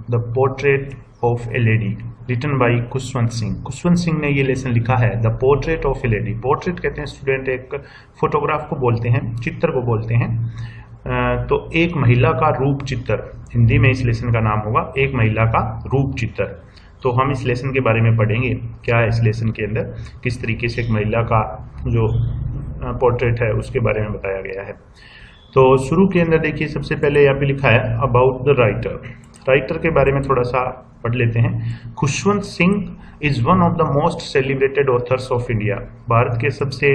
The portrait of a lady written by Khushwant Singh. Khushwant Singh ने ये lesson लिखा है, the portrait of a lady. Portrait कहते हैं स्टूडेंट एक फोटोग्राफ को बोलते हैं, चित्र को बोलते हैं। तो एक महिला का रूप चित्र, हिंदी में इस लेसन का नाम होगा एक महिला का रूप चित्र। तो हम इस लेसन के बारे में पढ़ेंगे, क्या है इस लेसन के अंदर, किस तरीके से एक महिला का जो पोर्ट्रेट है उसके बारे में बताया गया है। तो शुरू के अंदर देखिए, सबसे पहले यहाँ पे लिखा है अबाउट द राइटर। राइटर के बारे में थोड़ा सा पढ़ लेते हैं। Khushwant Singh is one of the most celebrated authors of India. Bharat के सबसे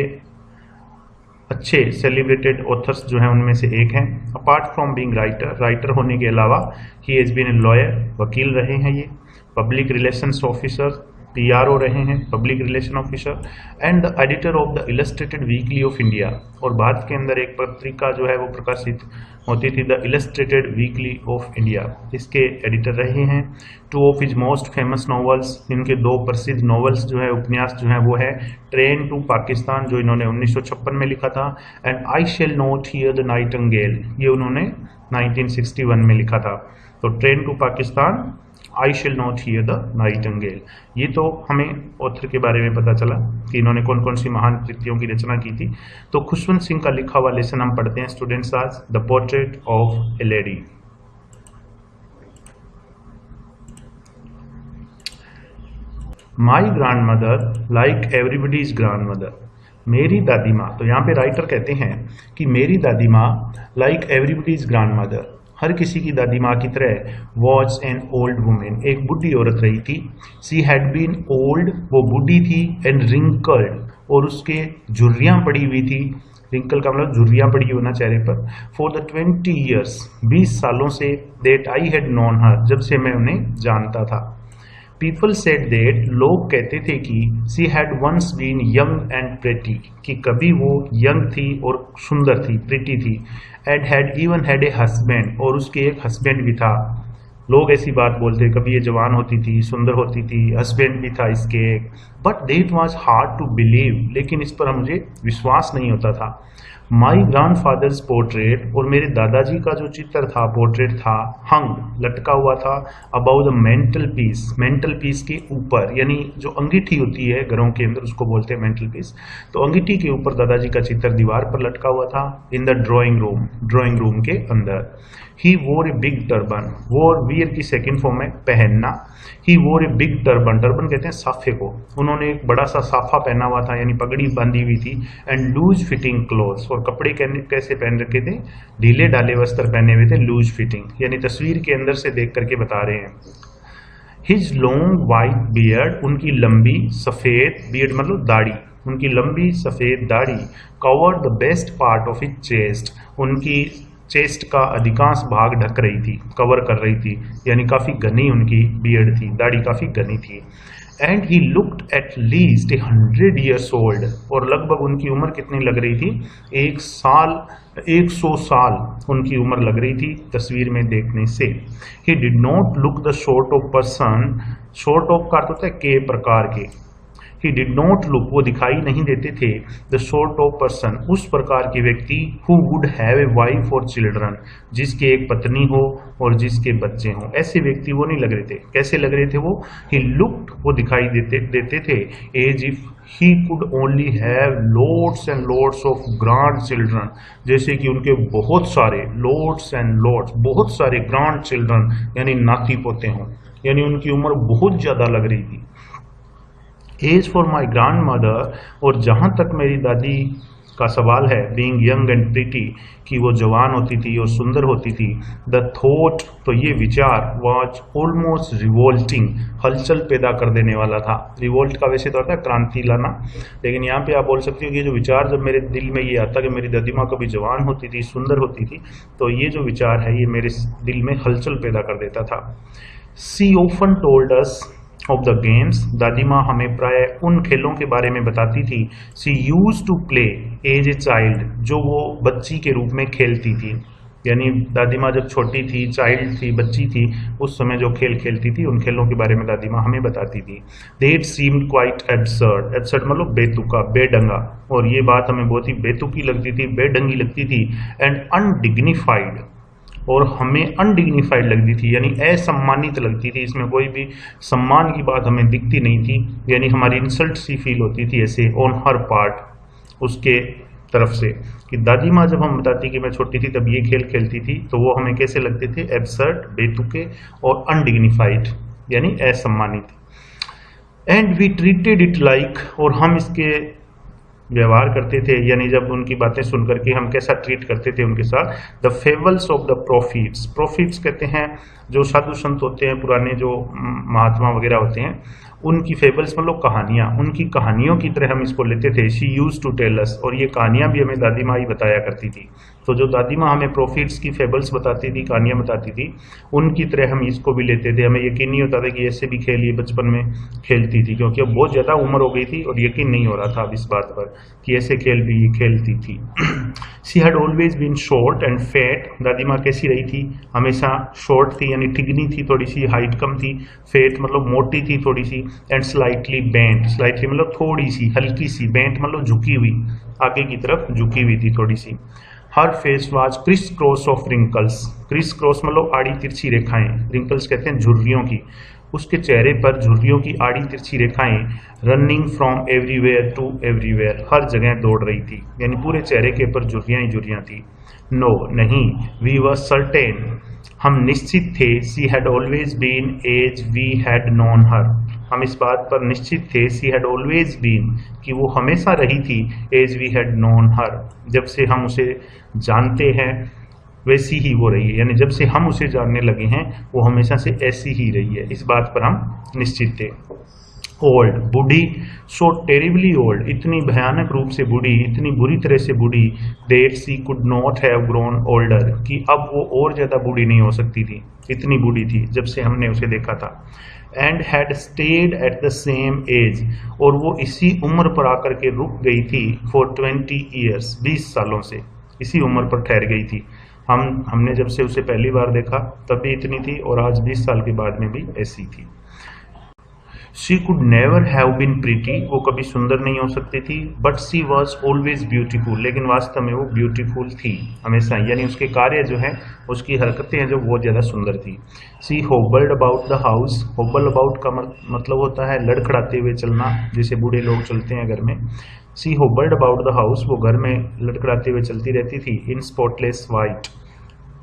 अच्छे सेलिब्रेटेड ऑथर्स जो हैं उनमें से एक हैं। Apart from being writer, writer होने के अलावा he has been a lawyer, वकील रहे हैं ये, पब्लिक रिलेशंस ऑफिसर, PRO रहे हैं, public relation officer, and the editor of the illustrated weekly off India. और भारत के अंदर एक पत्रिका जो है वो प्रकाशित होती थी, the illustrated weekly off India, इसके एडिटर रहे हैं। 2 of his most famous novels, इनके 2 प्रसिद्ध नॉवेल्स जो है, उपन्यास जो है वो है ट्रेन टू पाकिस्तान जो इन्होंने 1956 में लिखा था, and I shall not hear the nightingale, ये उन्होंने 1961 में लिखा था। तो train to Pakistan, I shall not hear the nightingale. ये तो हमें ऑथर के बारे में पता चला कि इन्होंने कौन कौन सी महान कृतियों की रचना की थी। तो खुशवंत सिंह का लिखा हुआ लेसन हम पढ़ते हैं स्टूडेंट्स आज, the portrait of a lady. My grand mother like everybody's grand mother. मेरी दादी माँ, तो यहाँ पे राइटर कहते हैं कि मेरी दादी माँ लाइक एवरीबडीज ग्रैंड मदर, हर किसी की दादी माँ की तरह, वॉज एन ओल्ड वुमेन, एक बुढ़ी औरत रही थी। सी हैड बीन ओल्ड, वो बुढ़ी थी, एंड रिंकल्ड, और उसके झुर्रियाँ पड़ी हुई थी। रिंकल का मतलब झुर्रियाँ पड़ी होना चेहरे पर। फॉर द 20 years, 20 सालों से, that I had known her, जब से मैं उन्हें जानता था। पीपल सेड दैट, लोग कहते थे कि she had once been young and pretty, कि कभी वो यंग थी और सुंदर थी, प्रेटी थी। And had even had a husband, और उसके एक हस्बैंड भी था। लोग ऐसी बात बोलते, कभी ये जवान होती थी, सुंदर होती थी, हस्बैंड भी था इसके एक। But that was hard to believe, लेकिन इस पर मुझे विश्वास नहीं होता था। माई ग्रैंड फादर्स पोर्ट्रेट, और मेरे दादाजी का जो चित्र था, पोर्ट्रेट था, हंग, लटका हुआ था, about the mental peace, mental peace के ऊपर, यानी जो अंगीठी होती है घरों के अंदर उसको बोलते हैं मेंटल पीस। तो अंगीठी के ऊपर दादाजी का चित्र दीवार पर लटका हुआ था, in the drawing room, drawing room के अंदर। ही वोर ए बिग टर्बन, वोर वियर की सेकेंड फॉर्म है पहनना। ही वोर ए बिग टर्बन, टर्बन कहते हैं साफे को, उन्होंने एक बड़ा सा साफा पहना हुआ था, यानी पगड़ी बांधी हुई थी। एंड लूज फिटिंग क्लोथ्स, और कपड़े कैसे पहन रखे थे, ढीले ढाले वस्त्र पहने हुए थे, लूज फिटिंग, यानी तस्वीर के अंदर से देख करके बता रहे हैं। हिज लॉन्ग वाइट बियर्ड, उनकी लंबी सफेद, बियर्ड मतलब दाढ़ी, उनकी लंबी सफेद दाढ़ी, covered the best part of his chest, उनकी चेस्ट का अधिकांश भाग ढक रही थी, कवर कर रही थी, यानी काफी घनी उनकी बियर्ड थी, दाढ़ी काफी घनी थी। And he looked at least 100 years old, और लगभग उनकी उम्र कितनी लग रही थी, 100 साल उनकी उम्र लग रही थी तस्वीर में देखने से। He did not look the sort of person, sort of का अर्थ होता है के प्रकार के, ही डिड नॉट लुक, वो दिखाई नहीं देते थे, द सॉर्ट ऑफ पर्सन, उस प्रकार के व्यक्ति, who would have a wife और चिल्ड्रन, जिसकी एक पत्नी हो और जिसके बच्चे हों, ऐसे व्यक्ति वो नहीं लग रहे थे। कैसे लग रहे थे वो, ही लुक्ड, वो दिखाई देते थे, as if he could only have lots and lots of grandchildren, जैसे कि उनके बहुत सारे, लॉट्स एंड लॉट्स, बहुत सारे ग्रैंड चिल्ड्रन, यानी नाती पोते हों, यानी उनकी उम्र बहुत ज्यादा लग रही थी। As for my grandmother, और जहाँ तक मेरी दादी का सवाल है, बीइंग यंग एंड प्रिटी, कि वो जवान होती थी और सुंदर होती थी, द थॉट, तो ये विचार, वॉज ऑलमोस्ट रिवोल्टिंग, हलचल पैदा कर देने वाला था। रिवोल्ट का वैसे तो होता है क्रांति लाना, लेकिन यहाँ पे आप बोल सकते हो कि ये जो विचार जब मेरे दिल में ये आता कि मेरी दादी माँ कभी जवान होती थी, सुंदर होती थी, तो ये जो विचार है ये मेरे दिल में हलचल पैदा कर देता था। She often told us of the games, दादी माँ हमें प्राय उन खेलों के बारे में बताती थी। She used to play as a child, जो वो बच्ची के रूप में खेलती थी, यानी दादी माँ जब छोटी थी, चाइल्ड थी, बच्ची थी, उस समय जो खेल खेलती थी, उन खेलों के बारे में दादी माँ हमें बताती थी। That seemed quite absurd, absurd मतलब बेतुका, बेढंगा, और ये बात हमें बहुत ही बेतुकी लगती थी, बेढंगी लगती थी, and undignified, और हमें अनडिग्निफाइड लगती थी, यानी असम्मानित लगती थी। इसमें कोई भी सम्मान की बात हमें दिखती नहीं थी, यानी हमारी इंसल्ट सी फील होती थी ऐसे ऑन हर पार्ट उसके तरफ से। कि दादी माँ जब हम बताती कि मैं छोटी थी तब ये खेल खेलती थी, तो वो हमें कैसे लगते थे, एब्सर्ड, बेतुके और अनडिग्निफाइड, यानी असम्मानित। And we treated it like, और हम इसके व्यवहार करते थे, यानी जब उनकी बातें सुन करके हम कैसा ट्रीट करते थे उनके साथ, the fables of the profits. Profits कहते हैं जो साधु संत होते हैं, पुराने जो महात्मा वगैरह होते हैं, उनकी फेबल्स मतलब कहानियाँ, उनकी कहानियों की तरह हम इसको लेते थे। She use to tell us, और ये कहानियाँ भी हमें दादी माँ ही बताया करती थी। तो जो दादी माँ हमें प्रॉफिट्स की फेबल्स बताती थी, कहानियाँ बताती थी, उनकी तरह हम इसको भी लेते थे। हमें यकीन नहीं होता था कि ऐसे भी खेल ये बचपन में खेलती थी, क्योंकि अब बहुत ज़्यादा उम्र हो गई थी और यकीन नहीं हो रहा था अब इस बात पर कि ऐसे खेल भी ये खेलती थी। She had always been short and fat. दादी माँ कैसी रही थी, हमेशा शॉर्ट थी यानी ठिगनी थी, थोड़ी सी हाइट कम थी, फैट मतलब मोटी थी थोड़ी सी, एंड स्लाइटली बेंट। स्लाइटली मतलब थोड़ी सी, हल्की सी, बेंट मतलब झुकी हुई, आगे की तरफ झुकी हुई थी थोड़ी सी। Her face was criss cross of wrinkles. Criss cross मतलब आड़ी तिरछी रेखाएं, रिंकल्स कहते हैं झुर्रियों की। उसके चेहरे पर झुर्रियों की आड़ी तिरछी रेखाएं running from everywhere to everywhere, हर जगह दौड़ रही थी, यानी पूरे चेहरे के ऊपर झुर्रियां ही झुर्रियां थी। नो नहीं, वी वर सर्टेन, हम निश्चित थे, she had always been as we had known her, हम इस बात पर निश्चित थे, सी हैड ऑलवेज बीन, कि वो हमेशा रही थी, as we had known her, जब से हम उसे जानते हैं वैसी ही वो रही है, यानी जब से हम उसे जानने लगे हैं वो हमेशा से ऐसी ही रही है, इस बात पर हम निश्चित थे। ओल्ड, बूढ़ी, सो टेरिबली ओल्ड, इतनी भयानक रूप से बूढ़ी, इतनी बुरी तरह से बूढ़ी, that she could not have grown older, कि अब वो और ज़्यादा बूढ़ी नहीं हो सकती थी, इतनी बूढ़ी थी जब से हमने उसे देखा था। And had stayed at the same age, और वो इसी उम्र पर आकर के रुक गई थी, फॉर 20 ईयर्स, 20 सालों से इसी उम्र पर ठहर गई थी। हमने जब से उसे पहली बार देखा तब भी इतनी थी, और आज 20 साल के बाद में भी ऐसी थी। She could never have been pretty, वो कभी सुंदर नहीं हो सकती थी, but she was always beautiful, लेकिन वास्तव में वो ब्यूटीफुल थी हमेशा, यानी उसके कार्य जो हैं, उसकी हरकतें हैं जो बहुत ज़्यादा सुंदर थी। शी होबल्ड अबाउट द हाउस, होबल अबाउट का मतलब होता है लड़खड़ाते हुए चलना, जैसे बूढ़े लोग चलते हैं घर में। She hobbled about the house, वो घर में लड़खड़ाते हुए चलती रहती थी। In spotless white,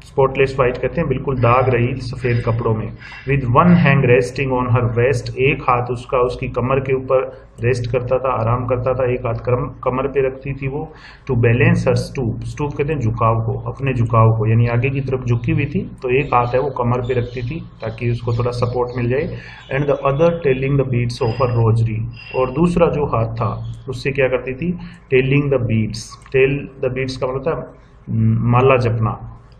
spotless white कहते हैं बिल्कुल दाग रही सफ़ेद कपड़ों में। With one hand resting on her waist, एक हाथ उसका उसकी कमर के ऊपर रेस्ट करता था, आराम करता था, एक हाथ कमर पे रखती थी वो। To balance her stoop, stoop कहते हैं झुकाव को, अपने झुकाव को, यानी आगे की तरफ झुकी हुई थी, तो एक हाथ है वो कमर पे रखती थी ताकि उसको थोड़ा सपोर्ट मिल जाए। And the other telling the beads of her rosary, और दूसरा जो हाथ था उससे क्या करती थी, telling the beads, tell the beads का मतलब था माला जपना,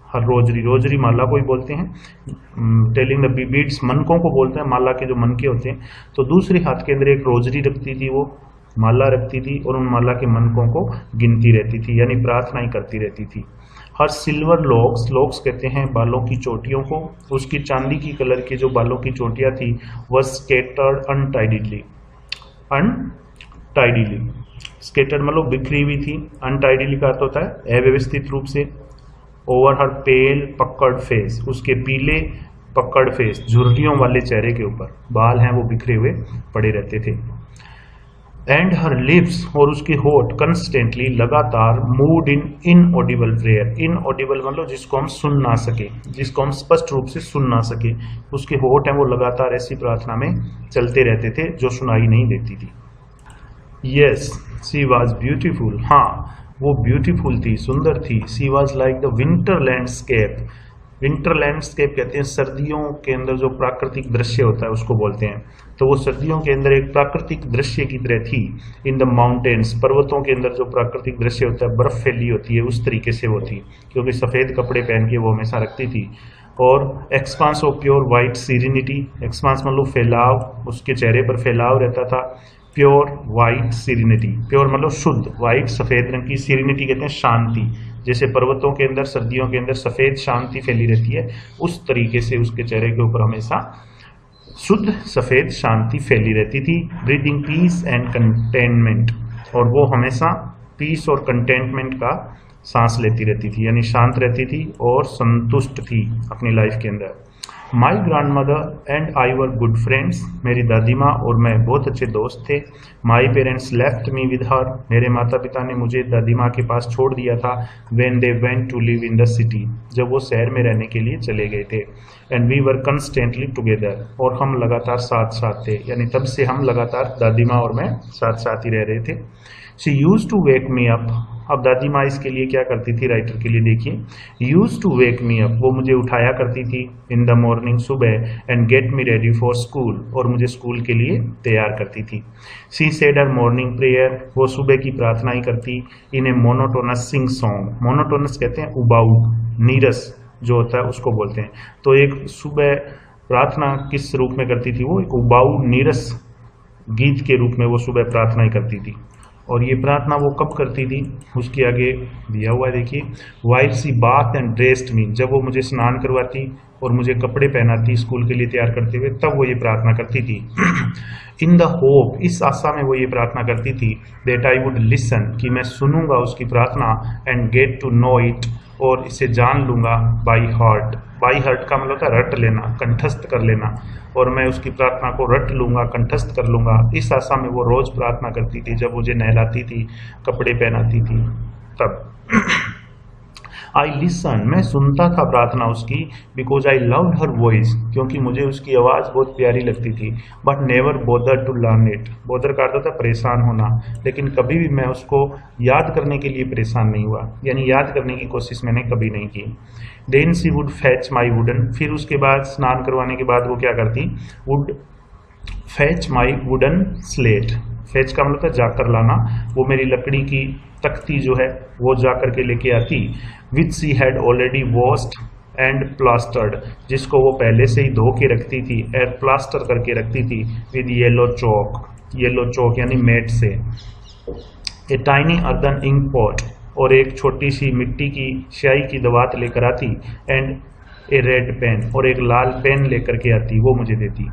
हर रोजरी, रोजरी माला को ही बोलते हैं, टेलिंग द बीड्स मनकों को बोलते हैं, माला के जो मनके होते हैं। तो दूसरे हाथ के अंदर एक रोजरी रखती थी, वो माला रखती थी और उन माला के मनकों को गिनती रहती थी, यानी प्रार्थनाएं करती रहती थी। हर सिल्वर लॉक्स, लॉक्स कहते हैं बालों की चोटियों को, उसकी चांदी की कलर की जो बालों की चोटियाँ थी वह स्केटर्ड अनटाइडली, अनटाइडली, स्केटर्ड मतलब बिखरी हुई थी, अनटाइडली का अर्थ होता है अव्यवस्थित रूप से। ओवर हर पेल पकड़ फेस, उसके पीले पकड़ फेस, झुर्रियों वाले चेहरे के ऊपर बाल हैं वो बिखरे हुए पड़े रहते थे। एंड हर लिप्स, और उसके होठ कंस्टेंटली लगातार मूड इन इनऑडिबल प्रेयर, इनऑडिबल मतलब जिसको हम सुन ना सके, जिसको हम स्पष्ट रूप से सुन ना सके, उसके होठ हैं वो लगातार ऐसी प्रार्थना में चलते रहते थे जो सुनाई नहीं देती थी। यस शी वॉज ब्यूटीफुल, हाँ वो ब्यूटीफुल थी, सुंदर थी। She was like the winter landscape, winter landscape कहते हैं सर्दियों के अंदर जो प्राकृतिक दृश्य होता है उसको बोलते हैं, तो वो सर्दियों के अंदर एक प्राकृतिक दृश्य की तरह थी। इन द माउंटेन्स, पर्वतों के अंदर जो प्राकृतिक दृश्य होता है, बर्फ फैली होती है, उस तरीके से वो थी, क्योंकि सफ़ेद कपड़े पहन के वो हमेशा रखती थी। और expanse of pure white serenity, expanse मतलब फैलाव, उसके चेहरे पर फैलाव रहता था। प्योर वाइट सीरेनिटी, प्योर मतलब शुद्ध, वाइट सफ़ेद रंग की, सीरेनिटी कहते हैं शांति, जैसे पर्वतों के अंदर सर्दियों के अंदर सफ़ेद शांति फैली रहती है, उस तरीके से उसके चेहरे के ऊपर हमेशा शुद्ध सफ़ेद शांति फैली रहती थी। ब्रीदिंग पीस एंड कंटेनमेंट, और वो हमेशा पीस और कंटेनमेंट का सांस लेती रहती थी, यानी शांत रहती थी और संतुष्ट थी अपनी लाइफ के अंदर। My grand mother and I were good friends, मेरी दादी माँ और मैं बहुत अच्छे दोस्त थे। My parents left me with her, मेरे माता पिता ने मुझे दादी माँ के पास छोड़ दिया था। When they went to live in the city, जब वो शहर में रहने के लिए चले गए थे। And we were constantly together, और हम लगातार साथ साथ थे, यानी तब से हम लगातार दादी माँ और मैं साथ साथ ही रह रहे थे। She use to wake me up, अब दादी माँ इसके लिए क्या करती थी, राइटर के लिए देखिए, use to wake me up, वो मुझे उठाया करती थी इन द मॉर्निंग सुबह, and get me ready for school, और मुझे स्कूल के लिए तैयार करती थी। She said her morning prayer, वो सुबह की प्रार्थना ही करती in a monotonous sing song, monotonous कहते हैं उबाऊ, नीरस जो होता है उसको बोलते हैं। तो एक सुबह प्रार्थना किस रूप में करती थी, वो एक उबाऊ नीरस गीत के रूप में वो सुबह प्रार्थना ही करती थी। और ये प्रार्थना वो कब करती थी, उसके आगे दिया हुआ है देखिए, while she bath and dressed me, जब वो मुझे स्नान करवाती और मुझे कपड़े पहनाती स्कूल के लिए तैयार करते हुए, तब वो ये प्रार्थना करती थी। इन द होप, इस आशा में वो ये प्रार्थना करती थी, दैट आई वुड लिसन, कि मैं सुनूंगा उसकी प्रार्थना, and get to know it, और इसे जान लूंगा बाई हार्ट। बाई हार्ट का मतलब था रट लेना, कंठस्थ कर लेना, और मैं उसकी प्रार्थना को रट लूंगा, कंठस्थ कर लूंगा। इस आशा में वो रोज प्रार्थना करती थी, जब मुझे नहलाती थी, कपड़े पहनाती थी तब। आई लिसन, मैं सुनता था प्रार्थना उसकी, because I loved her voice, क्योंकि मुझे उसकी आवाज़ बहुत प्यारी लगती थी। But never bother to learn it, bother का अर्थ था परेशान होना, लेकिन कभी भी मैं उसको याद करने के लिए परेशान नहीं हुआ, यानी याद करने की कोशिश मैंने कभी नहीं की। Then she would fetch my wooden, फिर उसके बाद स्नान करवाने के बाद वो क्या करती, would fetch my wooden slate, fetch का मतलब था जाकर लाना, वो मेरी लकड़ी की तख्ती जो है वो जा करके लेके आती, which she had already washed and plastered, जिसको वो पहले से ही धो के रखती थी, एंड प्लास्टर करके रखती थी, with yellow chalk, yellow chalk यानी मेट से। A tiny earthen ink pot, और एक छोटी सी मिट्टी की स्याही की दवात लेकर आती, एंड ए रेड पेन, और एक लाल पेन लेकर के आती, वो मुझे देती।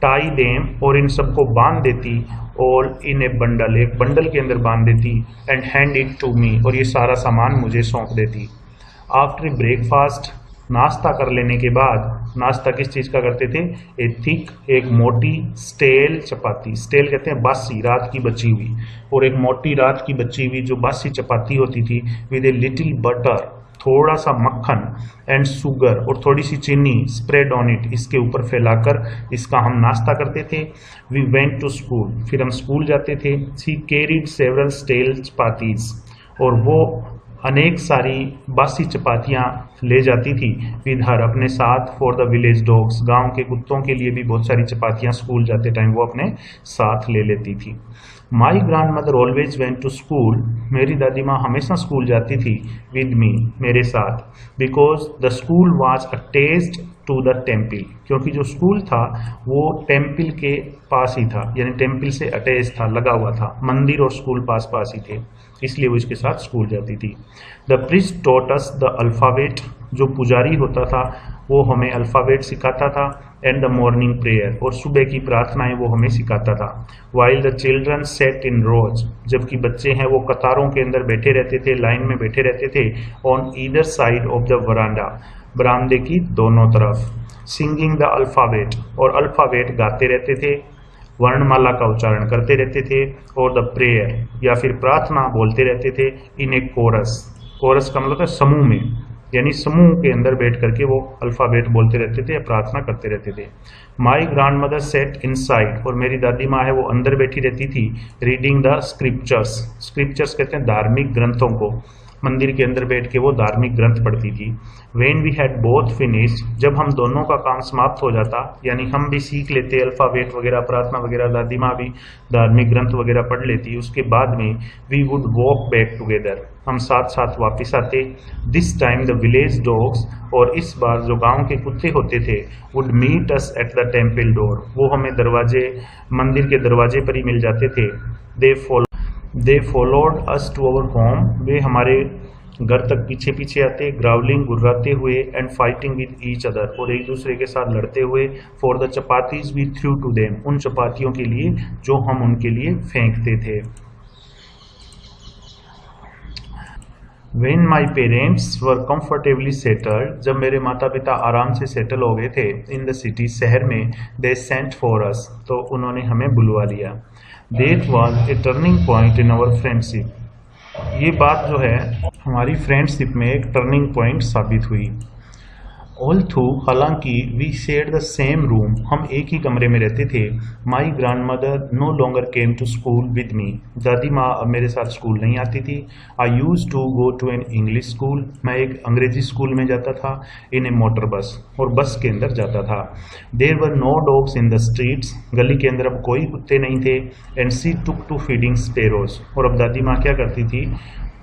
टाई देम, और इन सबको बांध देती, ऑल इन ए बंडल, एक बंडल के अंदर बांध देती, and hand it to me, और ये सारा सामान मुझे सौंप देती। आफ्टर ब्रेकफास्ट, नाश्ता कर लेने के बाद, नाश्ता किस चीज़ का करते थे, ए थिक, एक मोटी स्टेल चपाती, स्टेल कहते हैं बासी, रात की बची हुई, और एक मोटी रात की बची हुई जो बासी चपाती होती थी, विद ए लिटिल बटर, थोड़ा सा मक्खन, एंड शुगर, और थोड़ी सी चीनी, स्प्रेड ऑन इट, इसके ऊपर फैलाकर इसका हम नाश्ता करते थे। वी वेंट टू स्कूल, फिर हम स्कूल जाते थे। She carried several stale chapatis, और वो अनेक सारी बासी चपातियाँ ले जाती थी, विद हर, अपने साथ, फॉर द विलेज डॉग्स, गांव के कुत्तों के लिए भी बहुत सारी चपातियाँ स्कूल जाते टाइम वो अपने साथ ले लेती थी। My grandmother always went to school, मेरी दादी माँ हमेशा स्कूल जाती थी, विद मी, मेरे साथ, because the school was attached to the temple, क्योंकि जो स्कूल था वो टेम्पल के पास ही था, यानी टेम्पल से अटैच था, लगा हुआ था, मंदिर और स्कूल पास पास ही थे, इसलिए वो इसके साथ स्कूल जाती थी। The priest taught us the alphabet, जो पुजारी होता था वो हमें अल्फ़ाबेट सिखाता था, एंड द मॉर्निंग प्रेयर, और सुबह की प्रार्थनाएं वो हमें सिखाता था। वाइल द चिल्ड्रन सेट इन रोज, जबकि बच्चे हैं वो कतारों के अंदर बैठे रहते थे, लाइन में बैठे रहते थे, on either side of the वरांडा, बरामदे की दोनों तरफ, सिंगिंग द अल्फ़ाबेट, और अल्फ़ाबेट गाते रहते थे, वर्णमाला का उच्चारण करते रहते थे, और द प्रेयर, या फिर प्रार्थना बोलते रहते थे, इन ए कोरस, कोरस का मतलब है समूह में, यानी समूह के अंदर बैठ करके वो अल्फ़ाबेट बोलते रहते थे या प्रार्थना करते रहते थे। My grand mother said inside, और मेरी दादी माँ है वो अंदर बैठी रहती थी, रीडिंग द स्क्रिप्चर्स, स्क्रिप्चर्स कहते हैं धार्मिक ग्रंथों को, मंदिर के अंदर बैठ के वो धार्मिक ग्रंथ पढ़ती थी। When we had both finished, जब हम दोनों का काम समाप्त हो जाता, यानी हम भी सीख लेते अल्फ़ाबेट वगैरह, प्रार्थना वगैरह, दादी माँ भी धार्मिक ग्रंथ वगैरह पढ़ लेती, उसके बाद में we would walk back together, हम साथ साथ वापस आते। This time the village dogs, और इस बार जो गांव के कुत्ते होते थे, would meet us at the temple door, वो हमें दरवाजे, मंदिर के दरवाजे पर ही मिल जाते थे। They followed us to our home, वे हमारे घर तक पीछे पीछे आते, ग्राउलिंग, गुर्राते हुए, and fighting with each other, और एक दूसरे के साथ लड़ते हुए, for the chapatis we threw to them, उन चपातियों के लिए जो हम उनके लिए फेंकते थे। When my parents were comfortably settled, जब मेरे माता पिता आराम से सेटल हो गए थे in the city, शहर में, they sent for us, तो उन्होंने हमें बुलवा लिया. That was a turning point in our friendship. ये बात जो है हमारी फ्रेंडशिप में एक टर्निंग पॉइंट साबित हुई. ऑल थ्रू, हालांकि we share the same room, हम एक ही कमरे में रहते थे. My grandmother no longer came to school with me, दादी माँ अब मेरे साथ स्कूल नहीं आती थी. I used to go to an English school, मैं एक अंग्रेजी स्कूल में जाता था. इन ए मोटर बस, और बस के अंदर जाता था. There were no dogs in the streets, गली के अंदर अब कोई कुत्ते नहीं थे. And she took to feeding sparrows, और अब दादी माँ क्या करती थी,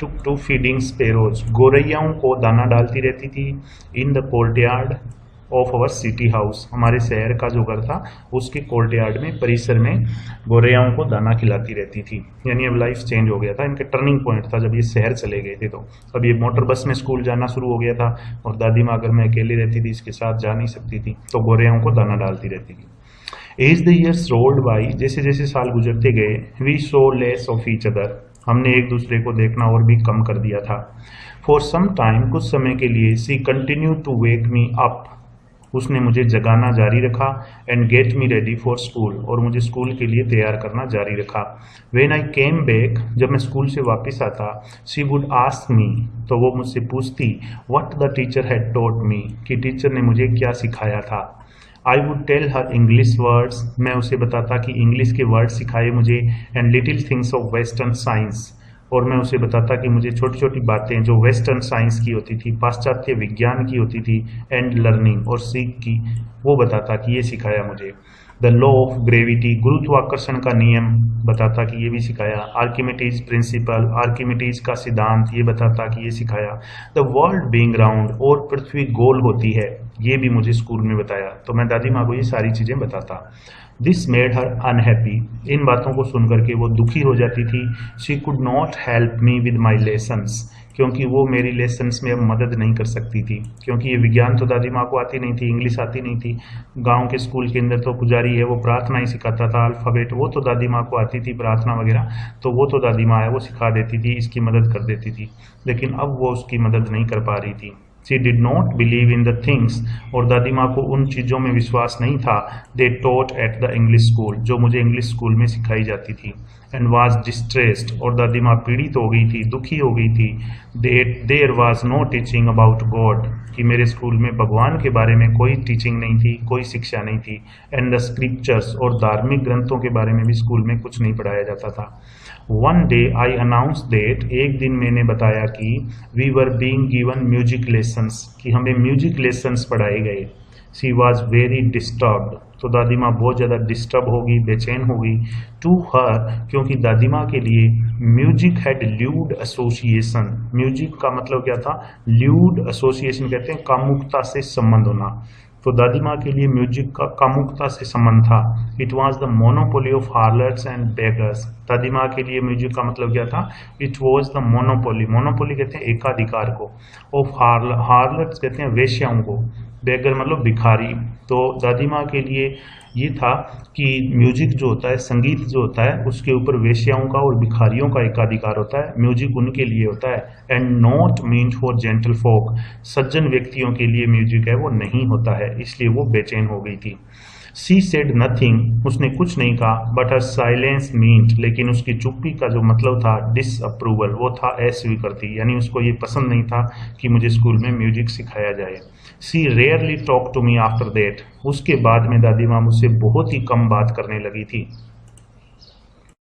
टुक टू फीडिंग स्पेरोज, गोरैयाओं को दाना डालती रहती थी. In the courtyard of our city house, हमारे शहर का जो घर था उसके कोर्टयार्ड में, परिसर में गोरैयाओं को दाना खिलाती रहती थी. यानी अब लाइफ चेंज हो गया था. इनका टर्निंग पॉइंट था जब ये शहर चले गए थे. तो अब ये मोटर बस में स्कूल जाना शुरू हो गया था, और दादी माँ अगर मैं अकेली रहती थी, इसके साथ जा नहीं सकती थी, तो गोरैयाओं को दाना डालती रहती थी. As the years rolled by, जैसे जैसे साल गुजरते गए, we saw less of each other, हमने एक दूसरे को देखना और भी कम कर दिया था. फॉर सम टाइम, कुछ समय के लिए, she continue to wake me up, उसने मुझे जगाना जारी रखा. And get me ready for school, और मुझे स्कूल के लिए तैयार करना जारी रखा. व्हेन आई केम बैक, जब मैं स्कूल से वापस आता, शी वुड आस्क मी, तो वो मुझसे पूछती, what the teacher had taught me, कि टीचर ने मुझे क्या सिखाया था. I would tell her English words, मैं उसे बताता कि इंग्लिश के वर्ड सिखाए मुझे. And little things of western science, और मैं उसे बताता कि मुझे छोटी छोटी बातें जो वेस्टर्न साइंस की होती थी, पाश्चात्य विज्ञान की होती थी, एंड लर्निंग, और सीख की, वो बताता कि ये सिखाया मुझे. द लॉ ऑफ ग्रेविटी, गुरुत्वाकर्षण का नियम बताता कि ये भी सिखाया. आर्किमिडीज प्रिंसिपल, आर्किमिडीज का सिद्धांत, ये बताता कि ये सिखाया. द वर्ल्ड बीइंग राउंड, और पृथ्वी गोल होती है, ये भी मुझे स्कूल में बताया. तो मैं दादी माँ को ये सारी चीज़ें बताता. दिस मेड हर अनहैप्पी, इन बातों को सुन करके वो दुखी हो जाती थी. She could not help me with my lessons, क्योंकि वो मेरी लेसन्स में अब मदद नहीं कर सकती थी, क्योंकि ये विज्ञान तो दादी माँ को आती नहीं थी, इंग्लिश आती नहीं थी. गांव के स्कूल के अंदर तो पुजारी है, वो प्रार्थना ही सिखाता था, अल्फ़ाबेट, वो तो दादी माँ को आती थी, प्रार्थना वगैरह, तो वो तो दादी माँ है, वो सिखा देती थी, इसकी मदद कर देती थी. लेकिन अब वो उसकी मदद नहीं कर पा रही थी. She did not believe in the things, और दादी माँ को उन चीज़ों में विश्वास नहीं था. They taught at the English school, जो मुझे इंग्लिश स्कूल में सिखाई जाती थी. एंड वाज डिस्ट्रेस्ड, और दादी माँ पीड़ित हो गई थी, दुखी हो गई थी. There was no teaching about God, कि मेरे स्कूल में भगवान के बारे में कोई टीचिंग नहीं थी, कोई शिक्षा नहीं थी. एंड द स्क्रिप्चर्स, और धार्मिक ग्रंथों के बारे में भी स्कूल में कुछ नहीं पढ़ाया जाता था. One day I announce that, एक दिन मैंने बताया कि we were being given music lessons, कि हमें म्यूजिक लेसन्स पढ़ाए गए. शी वॉज वेरी डिस्टर्ब्ड, तो दादी माँ बहुत ज़्यादा डिस्टर्ब होगी, बेचैन होगी. टू हर, क्योंकि दादी माँ के लिए music had lewd association, music का मतलब क्या था, ल्यूड एसोसिएशन कहते हैं कामुकता से संबंध होना. तो दादी माँ के लिए म्यूजिक का कामुकता से संबंध था. It was the monopoly of harlots and beggars, दादी माँ के लिए म्यूजिक का मतलब क्या था, it was the monopoly, monopoly कहते हैं एकाधिकार को, ऑफ हार्लट्स कहते हैं वेश्याओं को, बेगर मतलब भिखारी. तो दादी माँ के लिए ये था कि म्यूजिक जो होता है, संगीत जो होता है, उसके ऊपर वेश्याओं का और भिखारियों का एकाधिकार होता है, म्यूजिक उनके लिए होता है. And not meant for gentle folk, सज्जन व्यक्तियों के लिए म्यूजिक है वो नहीं होता है, इसलिए वो बेचैन हो गई थी. सी सेड नथिंग, उसने कुछ नहीं कहा. बट हर साइलेंस मीन्ट, लेकिन उसकी चुप्पी का जो मतलब था डिसअप्रूवल, वो था अस्वीकृति, यानी उसको ये पसंद नहीं था कि मुझे स्कूल में म्यूजिक सिखाया जाए. She rarely talk to me after that, उसके बाद में दादी माँ मुझसे बहुत ही कम बात करने लगी थी.